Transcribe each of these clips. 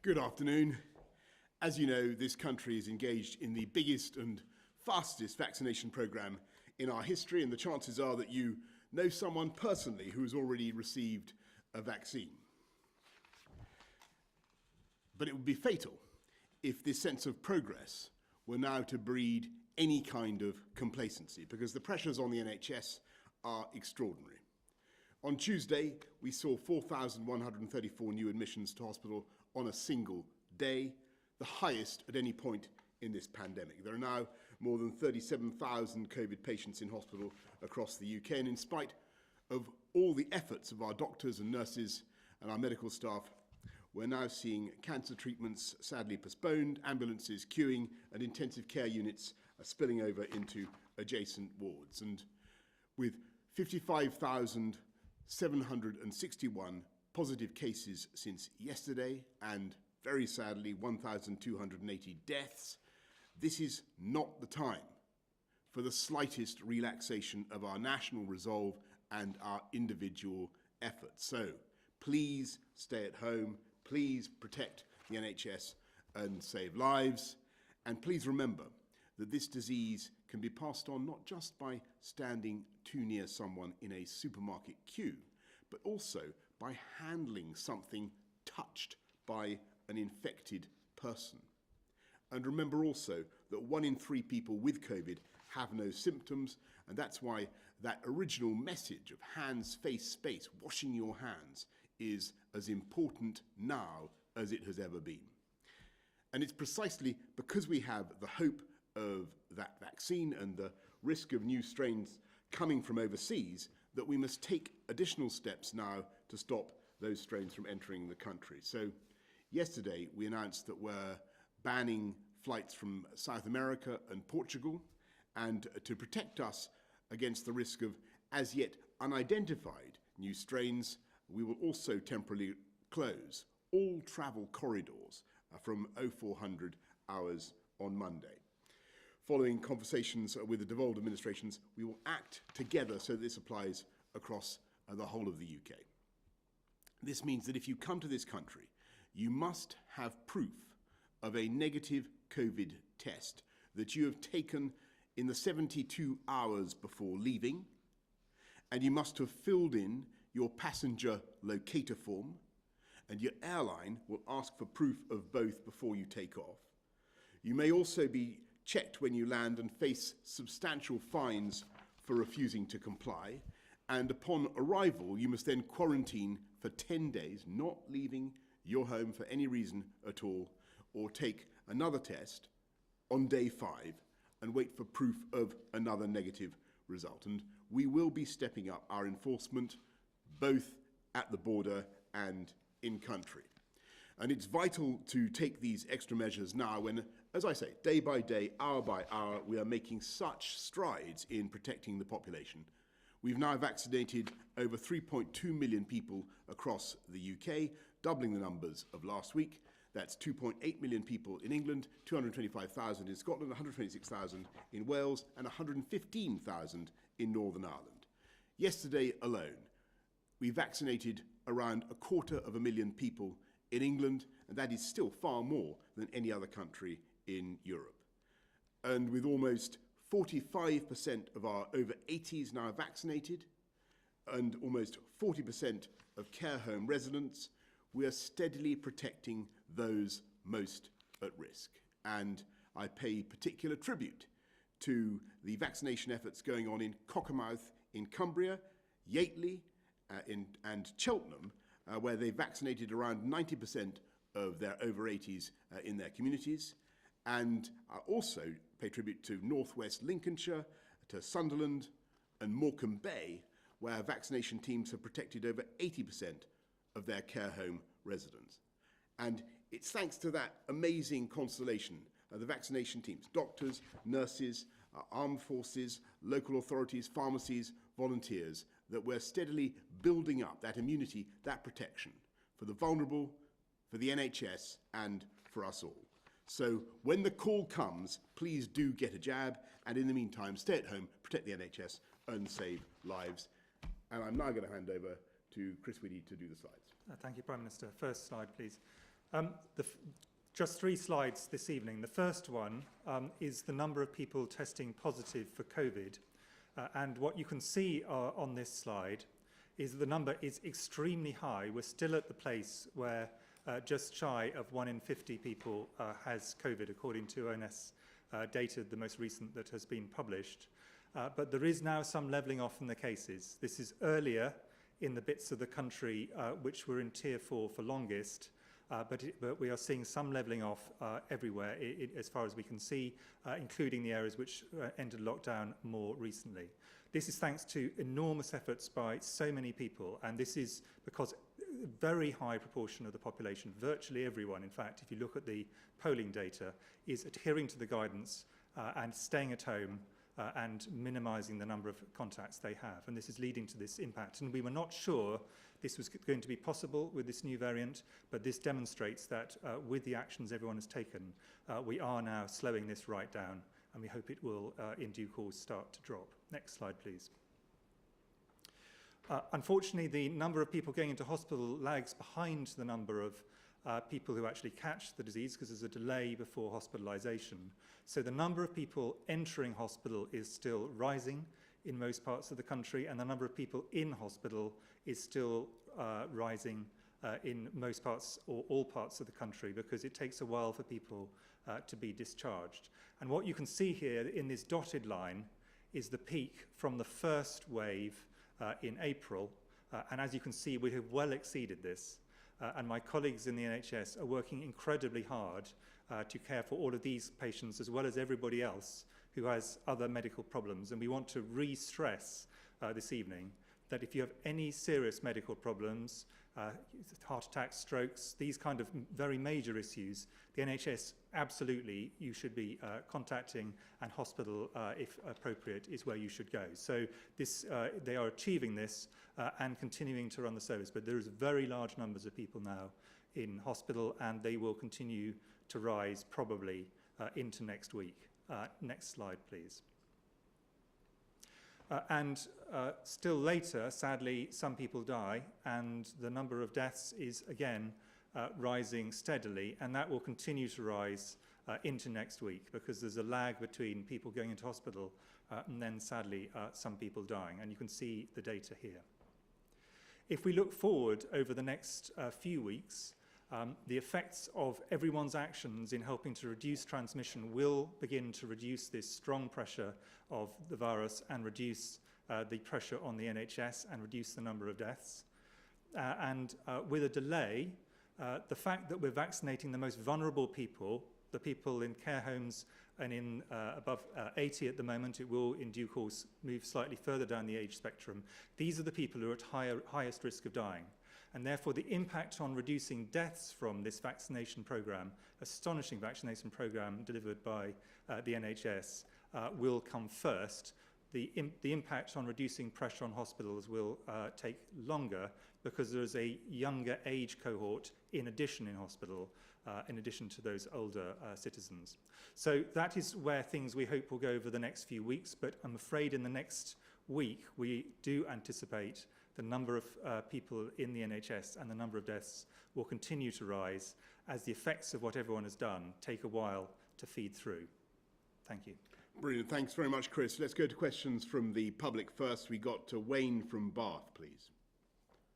Good afternoon. As you know, this country is engaged in the biggest and fastest vaccination programme in our history, and the chances are that you know someone personally who has already received a vaccine. But it would be fatal if this sense of progress were now to breed any kind of complacency, because the pressures on the NHS are extraordinary. On Tuesday, we saw 4,134 new admissions to hospital on a single day, the highest at any point in this pandemic. There are now more than 37,000 COVID patients in hospital across the UK, and in spite of all the efforts of our doctors and nurses and our medical staff, we're now seeing cancer treatments sadly postponed, ambulances queuing, and intensive care units are spilling over into adjacent wards. And with 55,761 positive cases since yesterday, and very sadly 1,280 deaths, this is not the time for the slightest relaxation of our national resolve and our individual efforts. So please stay at home, please protect the NHS and save lives, and please remember that this disease can be passed on not just by standing too near someone in a supermarket queue, but also by handling something touched by an infected person. And remember also that 1 in 3 people with COVID have no symptoms, and that's why that original message of hands, face, space, washing your hands is as important now as it has ever been. And it's precisely because we have the hope of that vaccine and the risk of new strains coming from overseas that we must take additional steps now to stop those strains from entering the country. So yesterday we announced that we're banning flights from South America and Portugal, and to protect us against the risk of as yet unidentified new strains, we will also temporarily close all travel corridors from 0400 hours on Monday. Following conversations with the devolved administrations, we will act together so that this applies across the whole of the UK. This means that if you come to this country, you must have proof of a negative COVID test that you have taken in the 72 hours before leaving, and you must have filled in your passenger locator form, and your airline will ask for proof of both before you take off. You may also be checked when you land and face substantial fines for refusing to comply, and upon arrival you must then quarantine for 10 days, not leaving your home for any reason at all, or take another test on day 5 and wait for proof of another negative result. And we will be stepping up our enforcement both at the border and in country. And it's vital to take these extra measures now when, as I say, day by day, hour by hour, we are making such strides in protecting the population. We've now vaccinated over 3.2 million people across the UK, doubling the numbers of last week. That's 2.8 million people in England, 225,000 in Scotland, 126,000 in Wales, and 115,000 in Northern Ireland. Yesterday alone, we vaccinated around 250,000 people in England, and that is still far more than any other country in Europe. And with almost 45% of our over 80s now vaccinated, and almost 40% of care home residents, we are steadily protecting those most at risk. And I pay particular tribute to the vaccination efforts going on in Cockermouth in Cumbria, Yateley and Cheltenham, where they vaccinated around 90% of their over 80s in their communities. And I also pay tribute to Northwest Lincolnshire, to Sunderland and Morecambe Bay, where vaccination teams have protected over 80% of their care home residents. And it's thanks to that amazing constellation of the vaccination teams, doctors, nurses, armed forces, local authorities, pharmacies, volunteers, that we're steadily building up that immunity, that protection for the vulnerable, for the NHS, and for us all. So when the call comes, please do get a jab, and in the meantime, stay at home, protect the NHS, and save lives. And I'm now going to hand over to Chris Whitty to do the slides. Thank you, Prime Minister. First slide, please. Just 3 slides this evening. The first one is the number of people testing positive for COVID. And what you can see on this slide is that the number is extremely high. We're still at the place where just shy of 1 in 50 people has COVID, according to ONS data, the most recent that has been published. But there is now some levelling off in the cases. This is earlier in the bits of the country which were in Tier 4 for longest, but we are seeing some levelling off everywhere as far as we can see, including the areas which entered lockdown more recently. This is thanks to enormous efforts by so many people, and this is because a very high proportion of the population, virtually everyone, in fact, if you look at the polling data, is adhering to the guidance and staying at home and minimising the number of contacts they have. And this is leading to this impact. And we were not sure this was going to be possible with this new variant, but this demonstrates that with the actions everyone has taken, we are now slowing this right down, and we hope it will, in due course, start to drop. Next slide, please. Unfortunately, the number of people going into hospital lags behind the number of people who actually catch the disease, because there's a delay before hospitalisation. So the number of people entering hospital is still rising in most parts of the country, and the number of people in hospital is still rising in most parts or all parts of the country, because it takes a while for people to be discharged. And what you can see here in this dotted line is the peak from the first wave in April, and as you can see, we have well exceeded this. And my colleagues in the NHS are working incredibly hard to care for all of these patients as well as everybody else who has other medical problems. And we want to re-stress this evening that if you have any serious medical problems, heart attacks, strokes, these kind of very major issues, the NHS absolutely you should be contacting, and hospital, if appropriate, is where you should go. So this, they are achieving this and continuing to run the service, but there is very large numbers of people now in hospital, and they will continue to rise probably into next week. Next slide, please. And still later, sadly, some people die, and the number of deaths is again rising steadily, and that will continue to rise into next week, because there's a lag between people going into hospital and then sadly some people dying, and you can see the data here. If we look forward over the next few weeks, the effects of everyone's actions in helping to reduce transmission will begin to reduce this strong pressure of the virus and reduce the pressure on the NHS and reduce the number of deaths. And with a delay, the fact that we're vaccinating the most vulnerable people, the people in care homes and in above 80 at the moment, it will in due course move slightly further down the age spectrum. These are the people who are at highest risk of dying. And therefore the impact on reducing deaths from this vaccination programme, astonishing vaccination programme delivered by the NHS, will come first. The impact on reducing pressure on hospitals will take longer, because there is a younger age cohort in addition in hospital, in addition to those older citizens. So that is where things we hope will go over the next few weeks, but I'm afraid in the next week we do anticipate the number of people in the NHS and the number of deaths will continue to rise as the effects of what everyone has done take a while to feed through. Thank you. Brilliant. Thanks very much, Chris. Let's go to questions from the public first. We got Wayne from Bath, please.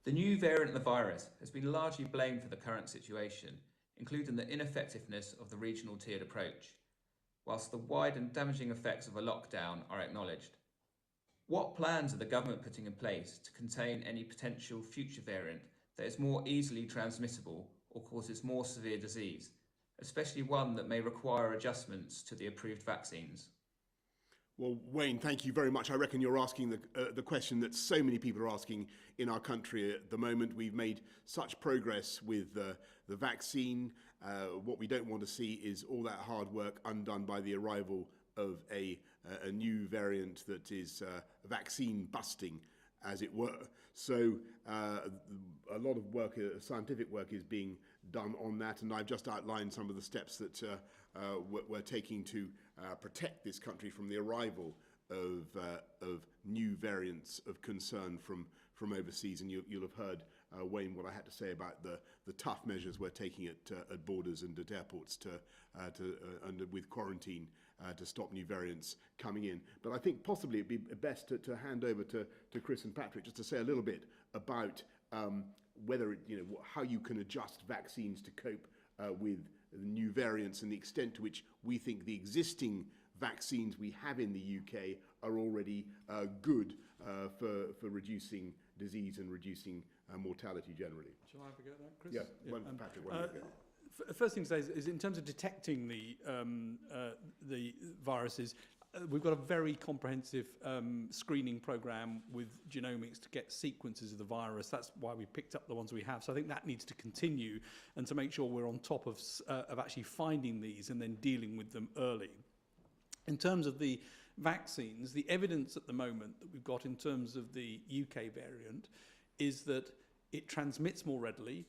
The new variant of the virus has been largely blamed for the current situation, including the ineffectiveness of the regional tiered approach, whilst the wide and damaging effects of a lockdown are acknowledged. What plans are the government putting in place to contain any potential future variant that is more easily transmissible or causes more severe disease, especially one that may require adjustments to the approved vaccines? Well, Wayne, thank you very much. I reckon you're asking the question that so many people are asking in our country at the moment. We've made such progress with the vaccine. What we don't want to see is all that hard work undone by the arrival of a new variant that is vaccine busting, as it were. So a lot of work, scientific work, is being done on that, and I've just outlined some of the steps that we're taking to protect this country from the arrival of new variants of concern from overseas, and you'll have heard Wayne what I had to say about the tough measures we're taking at borders and at airports and with quarantine to stop new variants coming in. But I think possibly it'd be best to hand over to Chris and Patrick just to say a little bit about whether how you can adjust vaccines to cope with new variants and the extent to which we think the existing vaccines we have in the UK are already good for reducing disease and reducing mortality generally. Shall I forget that, Chris? Yeah. Patrick, why don't you go? First thing to say is in terms of detecting the viruses, we've got a very comprehensive screening program with genomics to get sequences of the virus. That's why we picked up the ones we have. So I think that needs to continue, and to make sure we're on top of actually finding these and then dealing with them early. In terms of the vaccines, the evidence at the moment that we've got in terms of the UK variant is that it transmits more readily.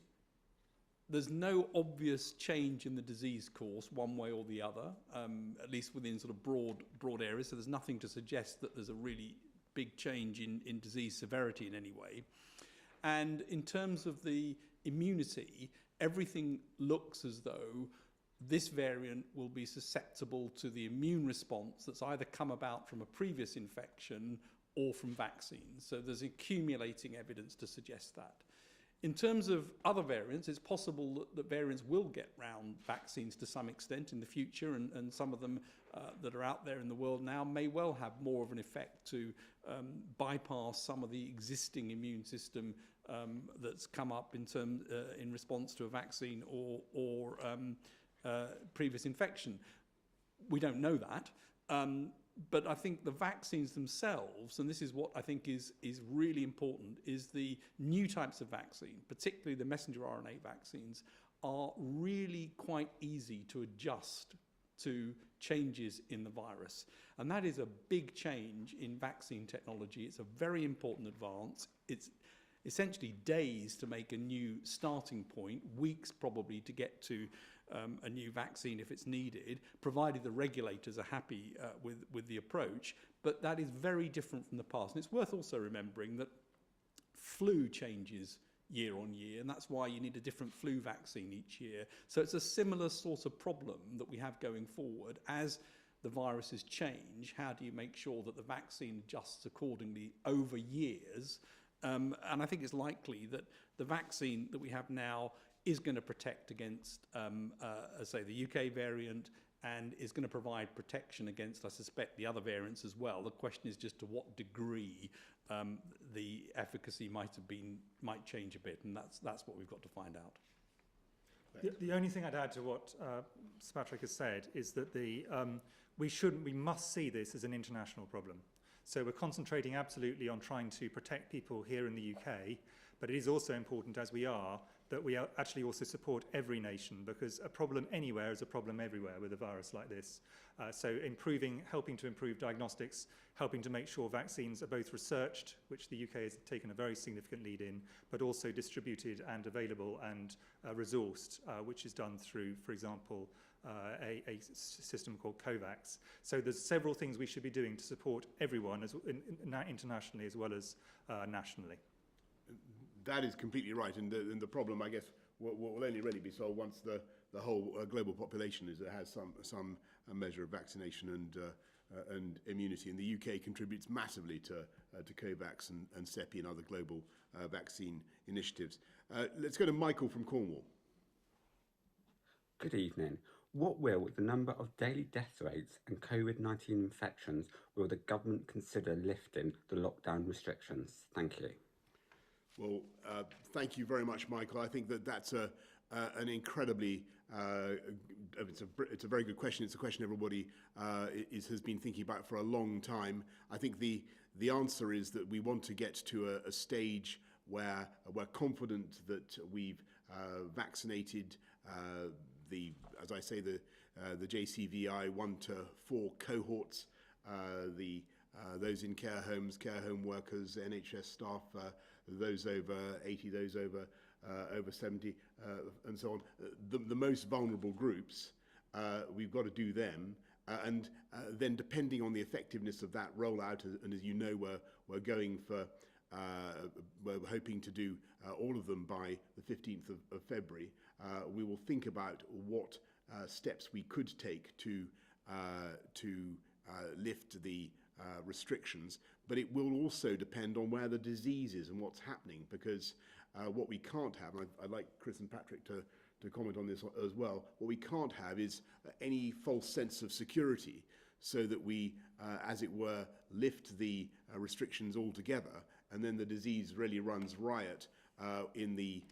There's no obvious change in the disease course one way or the other, at least within sort of broad areas. So there's nothing to suggest that there's a really big change in disease severity in any way. And in terms of the immunity, everything looks as though this variant will be susceptible to the immune response that's either come about from a previous infection or from vaccines. So there's accumulating evidence to suggest that. In terms of other variants, it's possible that variants will get round vaccines to some extent in the future, and some of them that are out there in the world now may well have more of an effect to bypass some of the existing immune system that's come up in response to a vaccine or previous infection. We don't know that. But I think the vaccines themselves, and this is what I think is really important, is the new types of vaccine, particularly the messenger RNA vaccines, are really quite easy to adjust to changes in the virus. And that is a big change in vaccine technology. It's a very important advance. It's essentially days to make a new starting point, weeks probably to get to a new vaccine if it's needed, provided the regulators are happy with the approach. But that is very different from the past. And it's worth also remembering that flu changes year on year, and that's why you need a different flu vaccine each year. So it's a similar sort of problem that we have going forward. As the viruses change, how do you make sure that the vaccine adjusts accordingly over years? And I think it's likely that the vaccine that we have now is going to protect against, say, the UK variant, and is going to provide protection against, I suspect, the other variants as well. The question is just to what degree the efficacy might change a bit, and that's what we've got to find out. The only thing I'd add to what Sir Patrick has said is that we must see this as an international problem. So we're concentrating absolutely on trying to protect people here in the UK, but it is also important, as we are, that we actually also support every nation, because a problem anywhere is a problem everywhere with a virus like this. So helping to improve diagnostics, helping to make sure vaccines are both researched, which the UK has taken a very significant lead in, but also distributed and available and resourced, which is done through, for example, a system called COVAX. So there's several things we should be doing to support everyone internationally as well as nationally. That is completely right, and the problem, I guess, will only really be solved once the whole global population has some measure of vaccination and immunity. And the UK contributes massively to COVAX and CEPI and other global vaccine initiatives. Let's go to Michael from Cornwall. Good evening. What will the number of daily death rates and COVID-19 infections will the government consider lifting the lockdown restrictions? Thank you. Well, thank you very much, Michael. I think that's an incredibly, it's a very good question. It's a question everybody has been thinking about for a long time. I think the answer is that we want to get to a stage where we're confident that we've vaccinated as I say, the JCVI 1 to 4 cohorts, those in care homes, care home workers, NHS staff, those over 80, those over 70, and so on. The most vulnerable groups, we've got to do them. And then depending on the effectiveness of that rollout, and as you know, we're going for we're hoping to do all of them by the 15th of February. We will think about what steps we could take to lift the restrictions, but it will also depend on where the disease is and what's happening, because what we can't have, and I'd like Chris and Patrick to comment on this as well, what we can't have is any false sense of security, so that we, as it were, lift the restrictions altogether, and then the disease really runs riot in the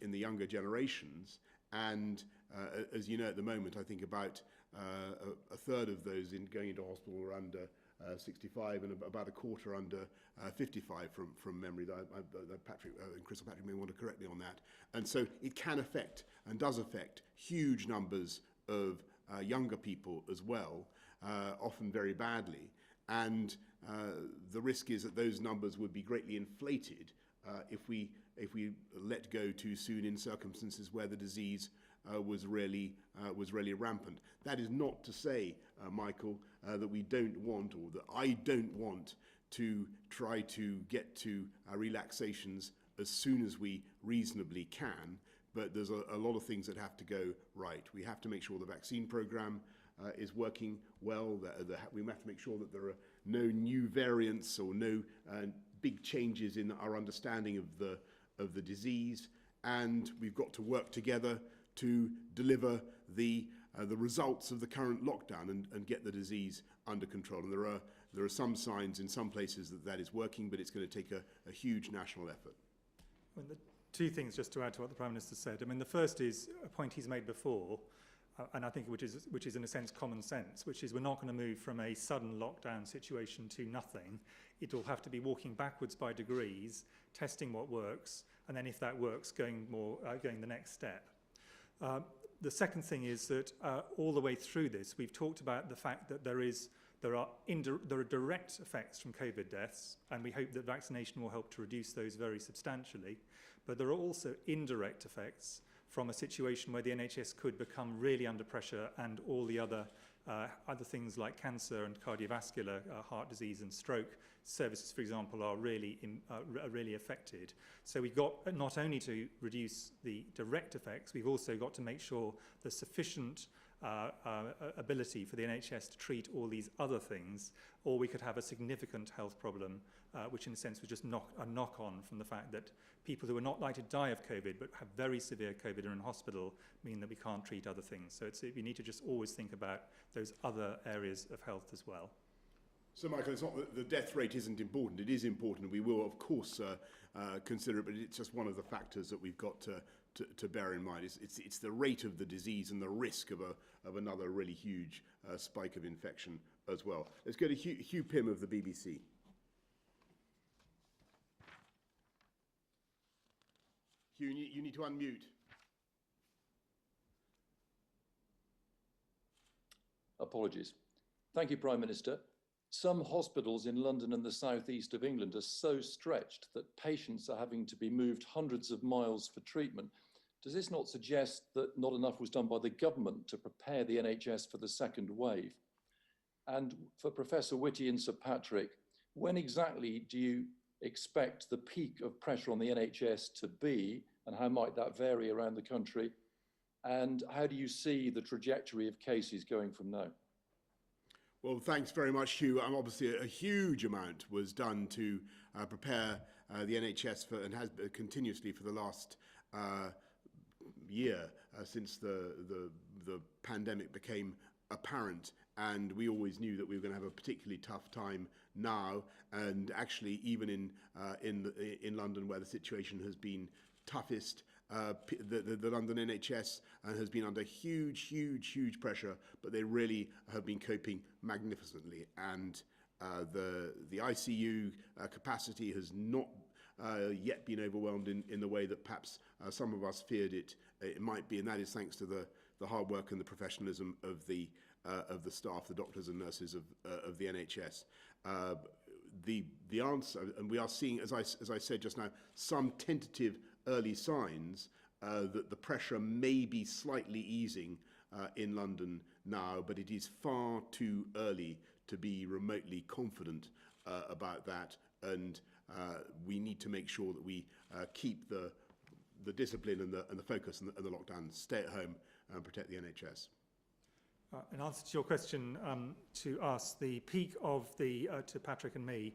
younger generations. And as you know, at the moment, I think about a third of those going into hospital are under 65, and about a quarter under 55 from memory. Patrick and Chris and Patrick may want to correct me on that. And so it can affect, and does affect, huge numbers of younger people as well, often very badly. And the risk is that those numbers would be greatly inflated if we let go too soon in circumstances where the disease was really rampant. That is not to say, Michael, that we don't want, or that I don't want, to try to get to relaxations as soon as we reasonably can. But there's a lot of things that have to go right. We have to make sure the vaccine program is working well. We have to make sure that there are no new variants or no big changes in our understanding of the disease. And we've got to work together to deliver the results of the current lockdown and get the disease under control. And there are some signs in some places that is working, but it's going to take a huge national effort. Well, the two things just to add to what the Prime Minister said. I mean, the first is a point he's made before, and I think which is in a sense common sense, which is we're not going to move from a sudden lockdown situation to nothing. It'll have to be walking backwards by degrees, testing what works, and then if that works, going the next step. The second thing is that all the way through this, we've talked about the fact that there are direct effects from COVID deaths, and we hope that vaccination will help to reduce those very substantially. But there are also indirect effects from a situation where the NHS could become really under pressure, and all the other things like cancer and cardiovascular, heart disease and stroke services, for example, are really affected. So we've got not only to reduce the direct effects, we've also got to make sure there's sufficient ability for the NHS to treat all these other things, or we could have a significant health problem, which in a sense was just a knock-on from the fact that people who are not likely to die of COVID but have very severe COVID and are in hospital mean that we can't treat other things. So we need to just always think about those other areas of health as well. So, Michael, it's not that the death rate isn't important. It is important. We will, of course, consider it, but it's just one of the factors that we've got to bear in mind. It's the rate of the disease and the risk of another really huge spike of infection as well. Let's go to Hugh Pym of the BBC. Hugh, you need to unmute. Apologies. Thank you, Prime Minister. Some hospitals in London and the southeast of England are so stretched that patients are having to be moved hundreds of miles for treatment. Does this not suggest that not enough was done by the government to prepare the NHS for the second wave? And for Professor Whitty and Sir Patrick, when exactly do you expect the peak of pressure on the NHS to be, and how might that vary around the country? And how do you see the trajectory of cases going from now? Well, thanks very much, Hugh. Obviously, a huge amount was done to prepare the NHS and has continuously for the last year since the pandemic became apparent, and we always knew that we were going to have a particularly tough time now, and actually even in London, where the situation has been toughest, the London NHS has been under huge pressure, but they really have been coping magnificently. And the ICU capacity has not yet been overwhelmed in the way that perhaps some of us feared it might be, and that is thanks to the hard work and the professionalism of the staff, the doctors and nurses of the NHS. The answer, and we are seeing, as I said just now, some tentative early signs that the pressure may be slightly easing in London now, but it is far too early to be remotely confident about that. And we need to make sure that we keep the discipline and the focus and the lockdown, stay at home and protect the NHS. In answer to your question to us, the peak of the, to Patrick and me,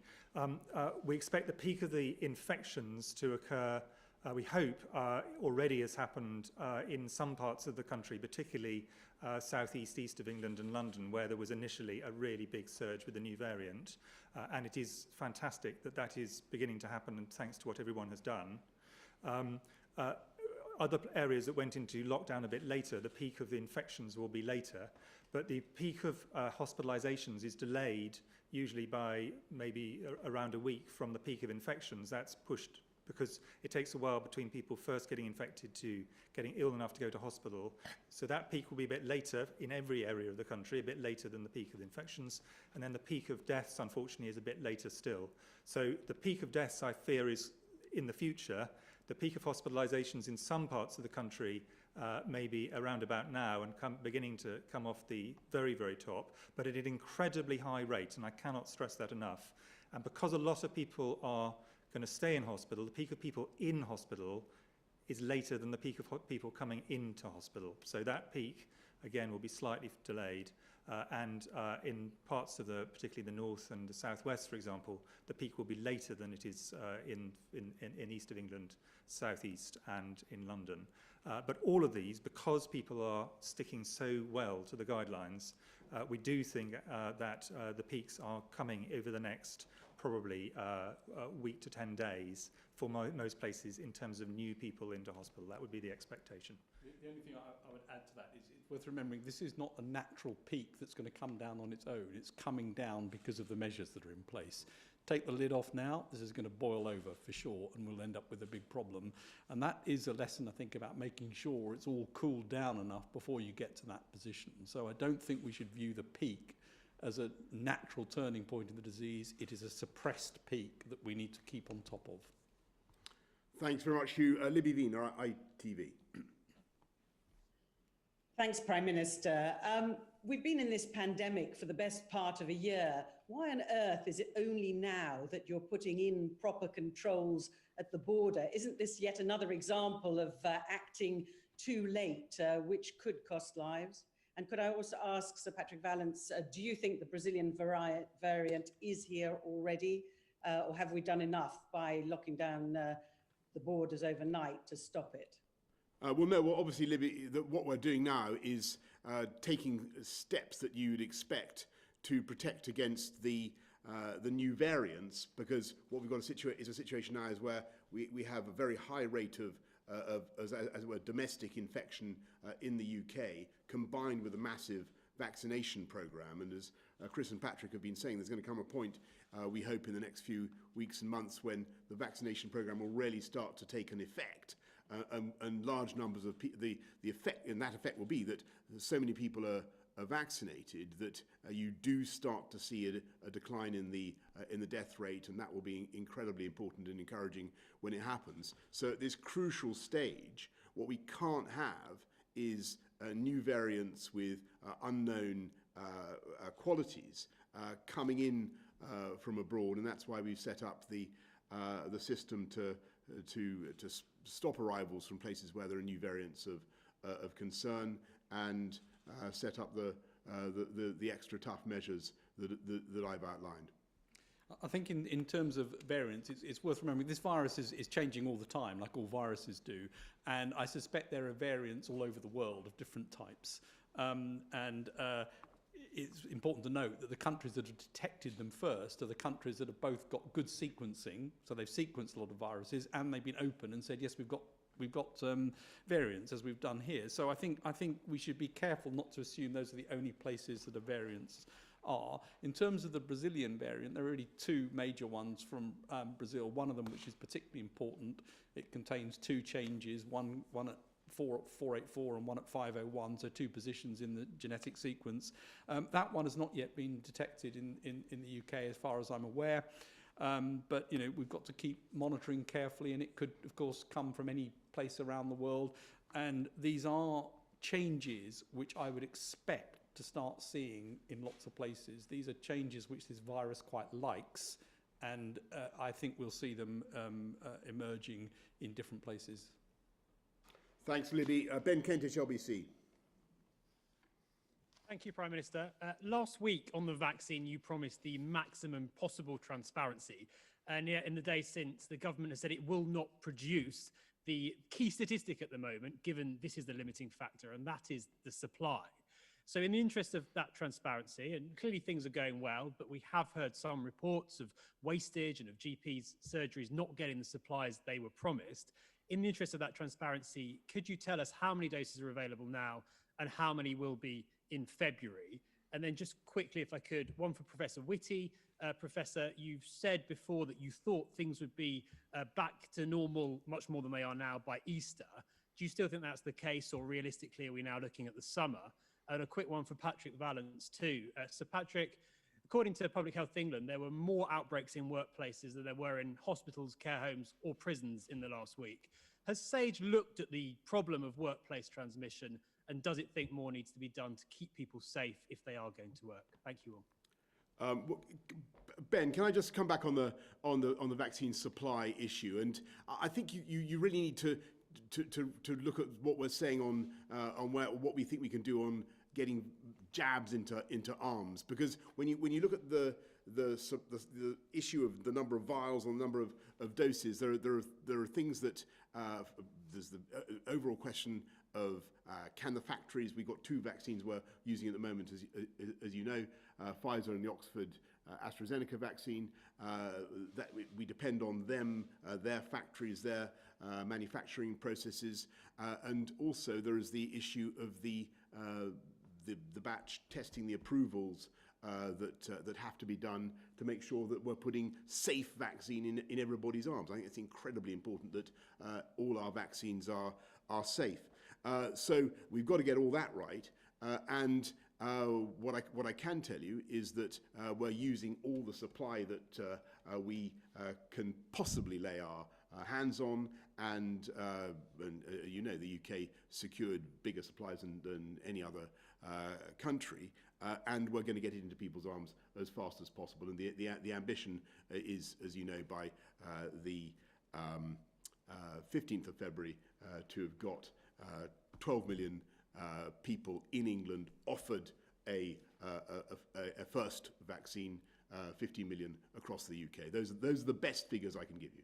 we expect the peak of the infections to occur, we hope, already has happened in some parts of the country, particularly southeast, east of England and London, where there was initially a really big surge with the new variant. And it is fantastic that that is beginning to happen, and thanks to what everyone has done. Other areas that went into lockdown a bit later, the peak of the infections will be later, but the peak of hospitalizations is delayed usually by maybe around a week from the peak of infections. That's pushed because it takes a while between people first getting infected to getting ill enough to go to hospital. So that peak will be a bit later in every area of the country, a bit later than the peak of infections. And then the peak of deaths, unfortunately, is a bit later still. So the peak of deaths, I fear, is in the future. The peak of hospitalizations in some parts of the country may be around about now and beginning to come off the very, very top, but at an incredibly high rate, and I cannot stress that enough. And because a lot of people are going to stay in hospital, the peak of people in hospital is later than the peak of people coming into hospital. So that peak, again, will be slightly delayed. And in parts of particularly the north and the southwest, for example, the peak will be later than it is in east of England, southeast, and in London. But all of these, because people are sticking so well to the guidelines, we do think that the peaks are coming over the next probably week to 10 days for most places in terms of new people into hospital. That would be the expectation. The only thing I would add to that is it's worth remembering this is not a natural peak that's going to come down on its own. It's coming down because of the measures that are in place. Take the lid off now, this is going to boil over for sure, and we'll end up with a big problem. And that is a lesson, I think, about making sure it's all cooled down enough before you get to that position. So I don't think we should view the peak as a natural turning point in the disease. It is a suppressed peak that we need to keep on top of. Thanks very much, Hugh. Libby Wiener, ITV. Thanks, Prime Minister. We've been in this pandemic for the best part of a year. Why on earth is it only now that you're putting in proper controls at the border? Isn't this yet another example of acting too late, which could cost lives? And could I also ask Sir Patrick Vallance, do you think the Brazilian variant is here already, or have we done enough by locking down the borders overnight to stop it? Well, no, well, obviously, Libby, what we're doing now is taking steps that you'd expect to protect against the new variants, because what we've got is a situation now is where we have a very high rate of as it were, domestic infection in the UK, combined with a massive vaccination programme. And as Chris and Patrick have been saying, there's going to come a point, we hope, in the next few weeks and months when the vaccination programme will really start to take an effect. And large numbers of the effect, and that effect will be that so many people are vaccinated that you do start to see a decline in the death rate, and that will be incredibly important and encouraging when it happens. So at this crucial stage, what we can't have is new variants with unknown qualities coming in from abroad, and that's why we've set up the system to stop arrivals from places where there are new variants of concern, and set up the extra tough measures that I've outlined. I think in terms of variants, it's worth remembering this virus is changing all the time, like all viruses do, and I suspect there are variants all over the world of different types. It's important to note that the countries that have detected them first are the countries that have both got good sequencing, so they've sequenced a lot of viruses, and they've been open and said, yes, we've got variants, as we've done here. So I think we should be careful not to assume those are the only places that the variants are. In terms of the Brazilian variant, there are really two major ones from Brazil. One of them, which is particularly important, it contains two changes, one at 484 and one at 501, so two positions in the genetic sequence. That one has not yet been detected in the UK, as far as I'm aware. But we've got to keep monitoring carefully, and it could, of course, come from any place around the world. And these are changes which I would expect to start seeing in lots of places. These are changes which this virus quite likes, and I think we'll see them emerging in different places. Thanks, Libby. Ben Kentish, LBC. Thank you, Prime Minister. Last week on the vaccine, you promised the maximum possible transparency. And yet in the days since, the government has said it will not produce the key statistic at the moment, given this is the limiting factor, and that is the supply. So in the interest of that transparency, and clearly things are going well, but we have heard some reports of wastage and of GPs' surgeries not getting the supplies they were promised. In the interest of that transparency, could you tell us how many doses are available now and how many will be in February? And then just quickly, if I could, one for Professor Whitty. Professor, you've said before that you thought things would be back to normal much more than they are now by Easter. Do you still think that's the case, or realistically are we now looking at the summer? And a quick one for Patrick Vallance too. So Patrick, according to Public Health England, there were more outbreaks in workplaces than there were in hospitals, care homes or prisons in the last week. Has SAGE looked at the problem of workplace transmission, and does it think more needs to be done to keep people safe if they are going to work? Thank you all. Ben, can I just come back on the vaccine supply issue? And I think you really need to look at what we're saying on what we think we can do on getting jabs into arms, because when you look at the issue of the number of vials or the number of doses, there are things that there's the overall question of can the factories, we've got 2 vaccines we're using at the moment, as you know, Pfizer and the Oxford AstraZeneca vaccine, that we depend on them, their factories, their manufacturing processes, and also there is the issue of the batch testing, the approvals that have to be done to make sure that we're putting safe vaccine in everybody's arms. I think it's incredibly important that all our vaccines are safe. So we've got to get all that right. And what I can tell you is that we're using all the supply that we can possibly lay our hands on, and you know, the UK secured bigger supplies than any other country, and we're going to get it into people's arms as fast as possible. And the ambition is, as you know, by the 15th of February to have got 12 million people in England offered a first vaccine, 50 million across the UK. Those are the best figures I can give you.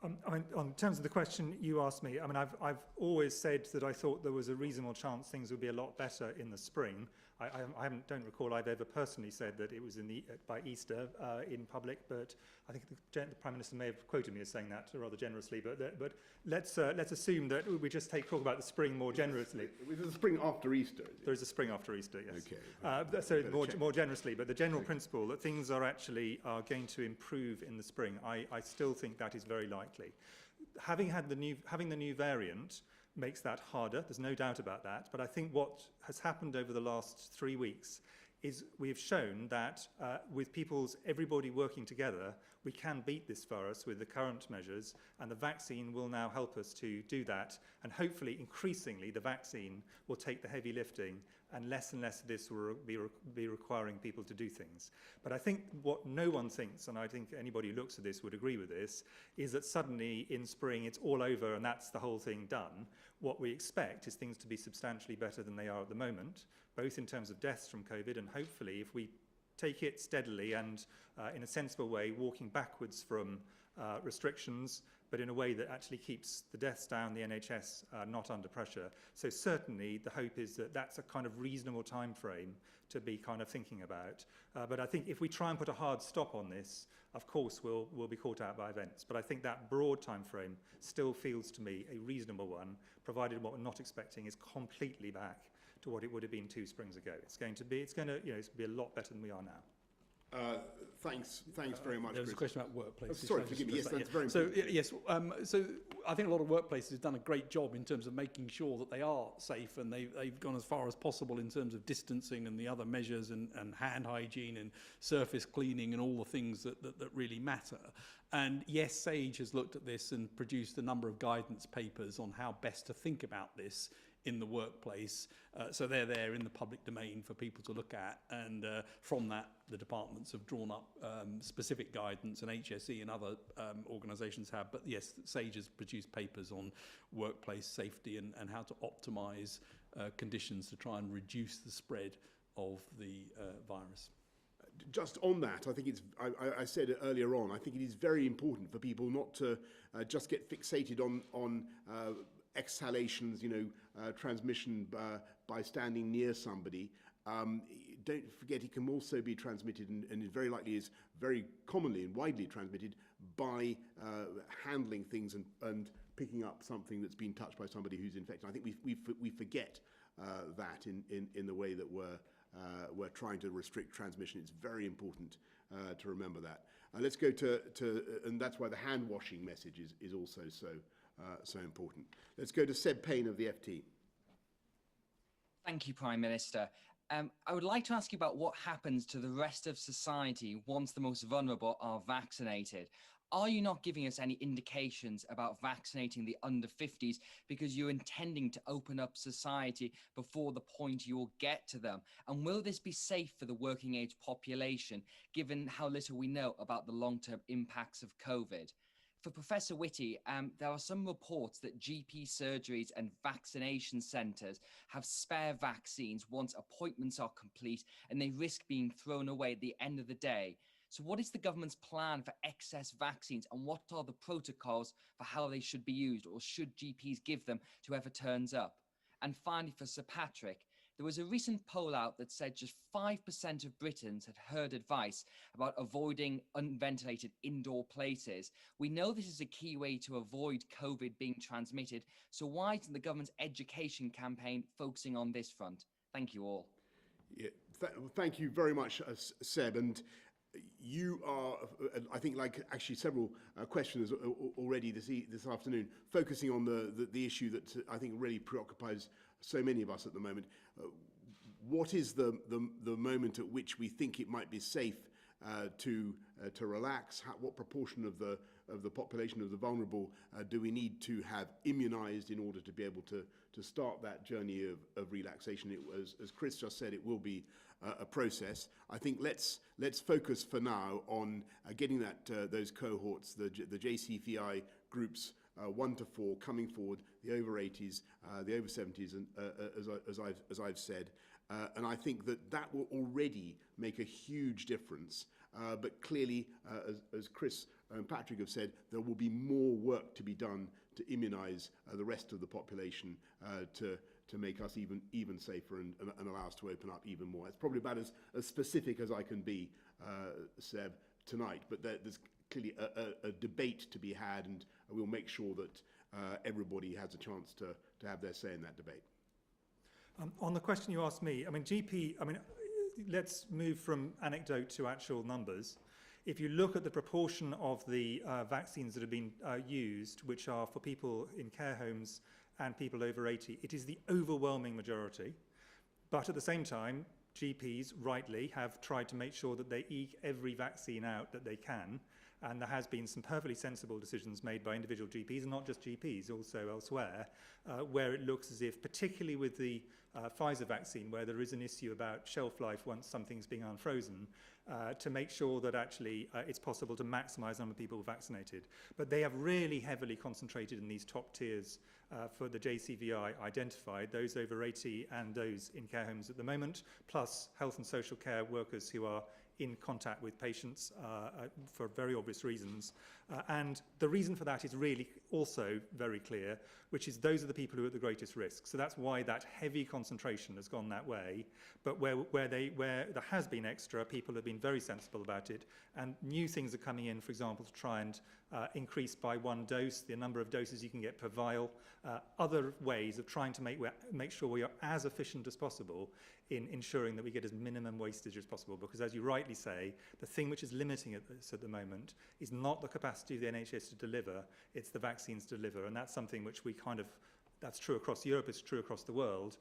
I mean, on terms of the question you asked me, I mean, I've always said that I thought there was a reasonable chance things would be a lot better in the spring. I don't recall I've ever personally said that it was by Easter in public, but I think the Prime Minister may have quoted me as saying that rather generously. But let's assume that we just talk about the spring more generously. There's a spring after Easter, is it? There is a spring after Easter, yes. Okay. So more generously, but the general principle that things are going to improve in the spring, I still think that is very likely. Having the new variant makes that harder, there's no doubt about that, but I think what has happened over the last 3 weeks is we've shown that with everybody working together, we can beat this virus with the current measures, and the vaccine will now help us to do that. And hopefully, increasingly, the vaccine will take the heavy lifting, and less of this will be requiring people to do things. But I think what no one thinks, and I think anybody who looks at this would agree with this, is that suddenly in spring it's all over and that's the whole thing done. What we expect is things to be substantially better than they are at the moment, both in terms of deaths from COVID, and hopefully if we take it steadily and in a sensible way, walking backwards from restrictions, but in a way that actually keeps the deaths down, the NHS not under pressure. So certainly the hope is that that's a kind of reasonable time frame to be kind of thinking about. But I think if we try and put a hard stop on this, of course we'll be caught out by events. But I think that broad time frame still feels to me a reasonable one, provided what we're not expecting is completely back to what it would have been 2 springs ago. It's going to be a lot better than we are now. Thanks very much. There was a question about workplaces. Sorry, forgive me. Yes, that's very So important. so I think a lot of workplaces have done a great job in terms of making sure that they are safe, and they've gone as far as possible in terms of distancing and the other measures, and hand hygiene and surface cleaning and all the things that really matter. And yes, SAGE has looked at this and produced a number of guidance papers on how best to think about this in the workplace. So they're there in the public domain for people to look at. And from that, the departments have drawn up specific guidance, and HSE and other organisations have. But yes, SAGE has produced papers on workplace safety and how to optimise conditions to try and reduce the spread of the virus. Just on that, I think it's, I said it earlier on, I think it is very important for people not to just get fixated on exhalations, transmission by standing near somebody. Don't forget it can also be transmitted, and it very likely is very commonly and widely transmitted by handling things and picking up something that's been touched by somebody who's infected. I think we forget that in the way that we're trying to restrict transmission. It's very important to remember that. Let's go to and that's why the hand washing message is also so important. Let's go to Seb Payne of the FT. Thank you, Prime Minister. I would like to ask you about what happens to the rest of society once the most vulnerable are vaccinated. Are you not giving us any indications about vaccinating the under 50s because you're intending to open up society before the point you will get to them? And will this be safe for the working age population, given how little we know about the long-term impacts of COVID? For Professor Whitty, there are some reports that GP surgeries and vaccination centres have spare vaccines once appointments are complete, and they risk being thrown away at the end of the day. So what is the government's plan for excess vaccines, and what are the protocols for how they should be used, or should GPs give them to whoever turns up? And finally, for Sir Patrick, there was a recent poll out that said just 5% of Britons had heard advice about avoiding unventilated indoor places. We know this is a key way to avoid COVID being transmitted, so why isn't the government's education campaign focusing on this front? Thank you all. Yeah, thank you very much, Seb. And you are, I think, like actually several questioners already this afternoon, focusing on the issue that I think really preoccupies so many of us at the moment. What is the moment at which we think it might be safe to relax? What proportion of the population of the vulnerable do we need to have immunised in order to be able to start that journey of relaxation? As Chris just said, it will be a process. I think let's focus for now on getting those cohorts, the JCVI groups 1 to 4 coming forward, the over 80s, the over 70s, and as I've said, and I think that will already make a huge difference. But clearly, as Chris and Patrick have said, there will be more work to be done to immunise the rest of the population to make us even safer and allow us to open up even more. It's probably about as specific as I can be, Seb, tonight. But there's clearly a debate to be had, and we'll make sure that everybody has a chance to have their say in that debate. On the question you asked me, let's move from anecdote to actual numbers. If you look at the proportion of the vaccines that have been used, which are for people in care homes and people over 80, it is the overwhelming majority. But at the same time, GPs, rightly, have tried to make sure that they eke every vaccine out that they can. And there has been some perfectly sensible decisions made by individual GPs, and not just GPs, also elsewhere, where it looks as if, particularly with the Pfizer vaccine, where there is an issue about shelf life once something's being unfrozen, to make sure that actually it's possible to maximise the number of people vaccinated. But they have really heavily concentrated in these top tiers for the JCVI identified, those over 80 and those in care homes at the moment, plus health and social care workers who are in contact with patients for very obvious reasons. And the reason for that is really also very clear, which is those are the people who are at the greatest risk. So that's why that heavy concentration has gone that way. But where there has been extra, people have been very sensible about it. And new things are coming in, for example, to try and increase by 1 dose the number of doses you can get per vial. Other ways of trying to make sure we are as efficient as possible in ensuring that we get as minimum wastage as possible. Because as you rightly say, the thing which is limiting us at the moment is not the capacity of the NHS to deliver, it's the vaccines to deliver. And that's something which that's true across Europe, it's true across the world,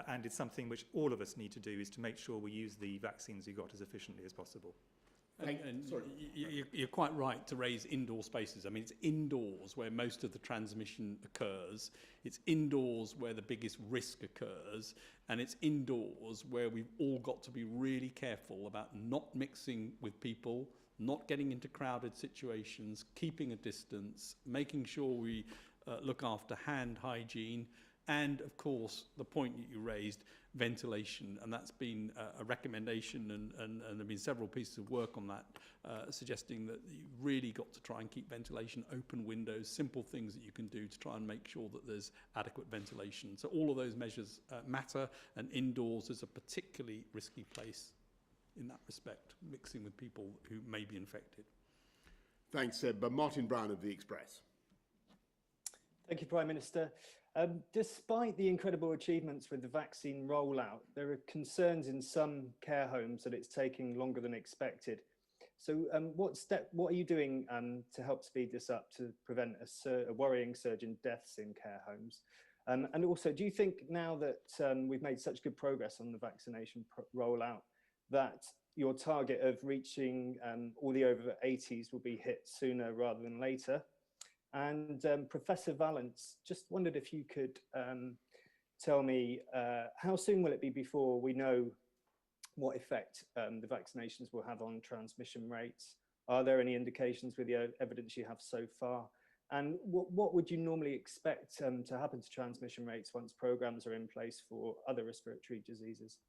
and it's something which all of us need to do, is to make sure we use the vaccines we've got as efficiently as possible. Sorry. You're quite right to raise indoor spaces. I mean, it's indoors where most of the transmission occurs. It's indoors where the biggest risk occurs. And it's indoors where we've all got to be really careful about not mixing with people, not getting into crowded situations, keeping a distance, making sure we look after hand hygiene, and of course, the point that you raised, ventilation, and that's been a recommendation, and there have been several pieces of work on that, suggesting that you've really got to try and keep ventilation, open windows, simple things that you can do to try and make sure that there's adequate ventilation. So all of those measures matter, and indoors is a particularly risky place in that respect, mixing with people who may be infected. Thanks, Seb. Martin Brown of The Express. Thank you, Prime Minister. Despite the incredible achievements with the vaccine rollout, there are concerns in some care homes that it's taking longer than expected. So what are you doing to help speed this up to prevent a worrying surge in deaths in care homes? And also, do you think now that we've made such good progress on the vaccination rollout that your target of reaching all the over 80s will be hit sooner rather than later? And Professor Valence, just wondered if you could tell me how soon will it be before we know what effect the vaccinations will have on transmission rates? Are there any indications with the evidence you have so far? And what would you normally expect to happen to transmission rates once programs are in place for other respiratory diseases?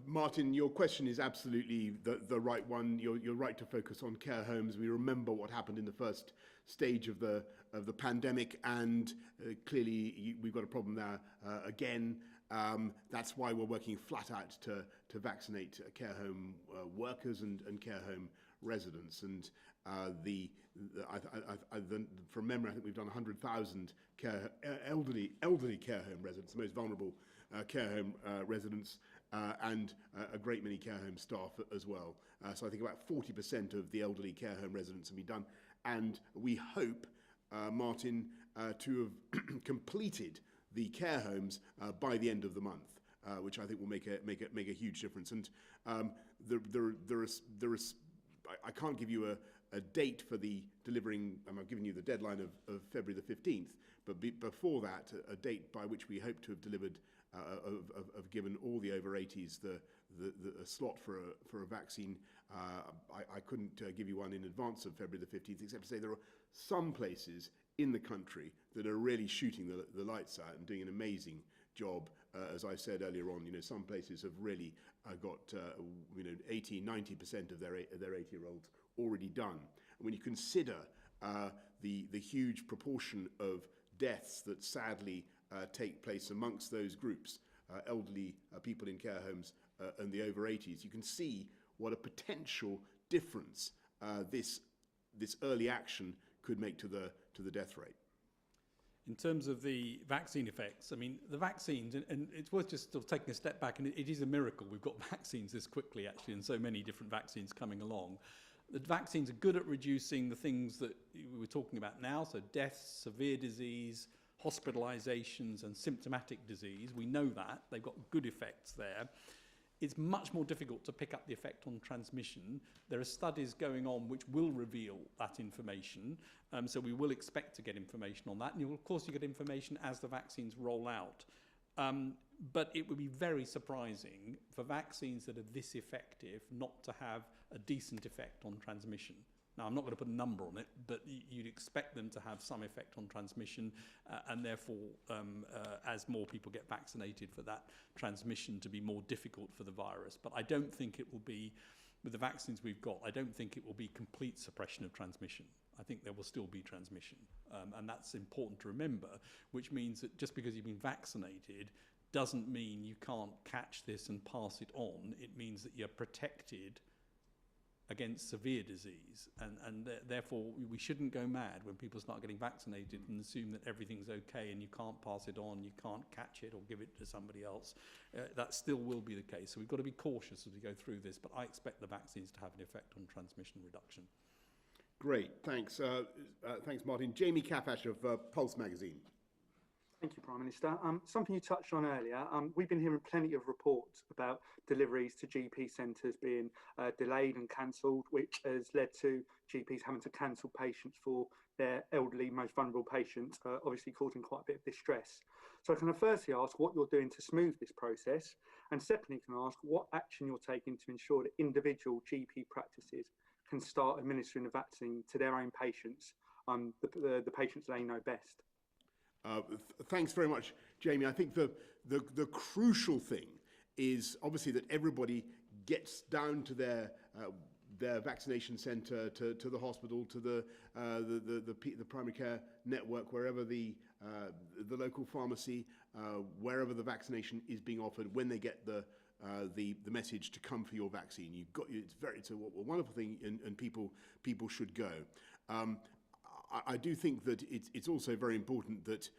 Martin, your question is absolutely the right one. You're right to focus on care homes. We remember what happened in the first stage of the pandemic, and clearly we've got a problem there again. That's why we're working flat out to vaccinate care home workers and care home residents. And from memory, I think we've done 100,000 elderly care home residents, the most vulnerable care home residents. And a great many care home staff as well. So I think about 40% of the elderly care home residents have been done. And we hope, Martin, to have completed the care homes by the end of the month, which I think will make a huge difference. And I can't give you a date for the delivering, and I've given you the deadline of February the 15th, but before that, a date by which we hope to have delivered have given all the over 80s the slot for a vaccine. I couldn't give you one in advance of February the 15th, except to say there are some places in the country that are really shooting the lights out and doing an amazing job. As I said earlier on, some places have really got 80, 90% of their 80-year-olds already done. And when you consider the huge proportion of deaths that sadly take place amongst those groups, elderly people in care homes and the over 80s, you can see what a potential difference this early action could make to the death rate. In terms of the vaccine effects, I mean, the vaccines, and it's worth just sort of taking a step back, and it is a miracle we've got vaccines this quickly, actually, and so many different vaccines coming along. The vaccines are good at reducing the things that we were talking about now, so deaths, severe disease, hospitalizations and symptomatic disease. We know that. They've got good effects there. It's much more difficult to pick up the effect on transmission. There are studies going on which will reveal that information. So we will expect to get information on that. And of course, you get information as the vaccines roll out. But it would be very surprising for vaccines that are this effective not to have a decent effect on transmission. Now, I'm not going to put a number on it, but you'd expect them to have some effect on transmission, and therefore, as more people get vaccinated, for that transmission to be more difficult for the virus. But I don't think it will be, with the vaccines we've got, I don't think it will be complete suppression of transmission. I think there will still be transmission, and that's important to remember, which means that just because you've been vaccinated doesn't mean you can't catch this and pass it on. It means that you're protected against severe disease, and therefore we shouldn't go mad when people start getting vaccinated and assume that everything's okay and you can't pass it on, you can't catch it or give it to somebody else. That still will be the case, so we've got to be cautious as we go through this, but I expect the vaccines to have an effect on transmission reduction. Great, thanks. Thanks, Martin. Jamie Cafash of Pulse magazine. Thank you, Prime Minister. Something you touched on earlier, we've been hearing plenty of reports about deliveries to GP centres being delayed and cancelled, which has led to GPs having to cancel patients for their elderly, most vulnerable patients, obviously causing quite a bit of distress. So can I firstly ask what you're doing to smooth this process? And secondly, can I ask what action you're taking to ensure that individual GP practices can start administering the vaccine to their own patients, the patients they know best? Thanks very much, Jamie. I think the crucial thing is obviously that everybody gets down to their vaccination centre, to the hospital, to the primary care network, wherever the local pharmacy, wherever the vaccination is being offered, when they get the message to come for your vaccine. It's a wonderful thing, and people should go. I do think that it's also very important that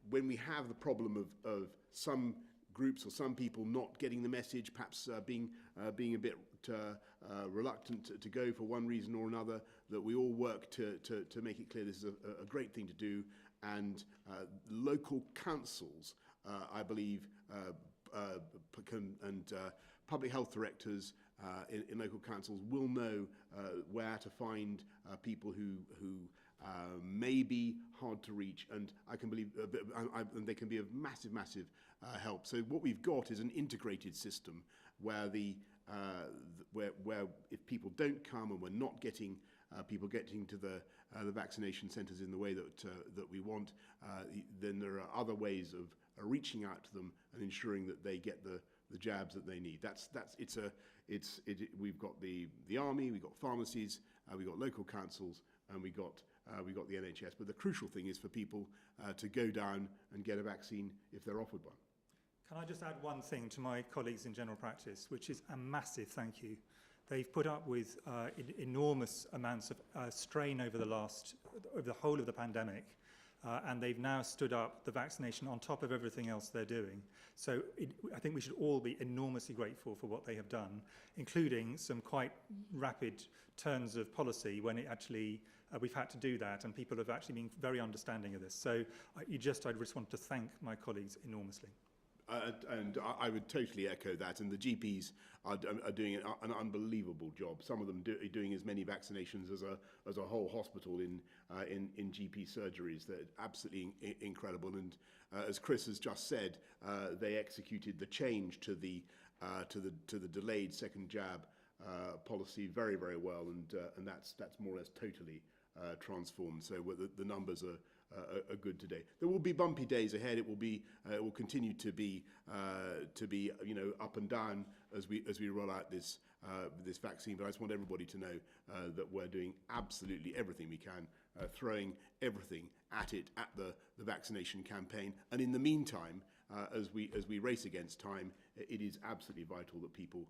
when we have the problem of some groups or some people not getting the message, perhaps being a bit reluctant to go for one reason or another, that we all work to make it clear this is a great thing to do, and local councils, I believe, and public health directors in local councils will know where to find people who may be hard to reach, and I can believe and they can be of massive help. So what we've got is an integrated system where where if people don't come and we're not getting people getting to the vaccination centres in the way that we want, then there are other ways of reaching out to them and ensuring that they get the jabs that they need. We've got the army, we've got pharmacies, we've got local councils, and we've got the NHS. But the crucial thing is for people to go down and get a vaccine if they're offered one. Can I just add one thing to my colleagues in general practice, which is a massive thank you. They've put up with enormous amounts of strain over the whole of the pandemic. And they've now stood up the vaccination on top of everything else they're doing. So I think we should all be enormously grateful for what they have done, including some quite rapid turns of policy when it actually we've had to do that, and people have actually been very understanding of this. So I just want to thank my colleagues enormously. And I would totally echo that. And the GPs are doing an unbelievable job. Some of them are doing as many vaccinations as a whole hospital in GP surgeries. They're absolutely incredible. And as Chris has just said, they executed the change to the delayed second jab policy very well. And that's more or less totally transformed. So the numbers are good today. There will be bumpy days ahead. It will continue to be up and down as we roll out this vaccine. But I just want everybody to know that we're doing absolutely everything we can, throwing everything at the vaccination campaign. And in the meantime, as we race against time, it is absolutely vital that people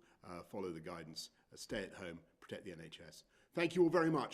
follow the guidance, stay at home, protect the NHS. Thank you all very much.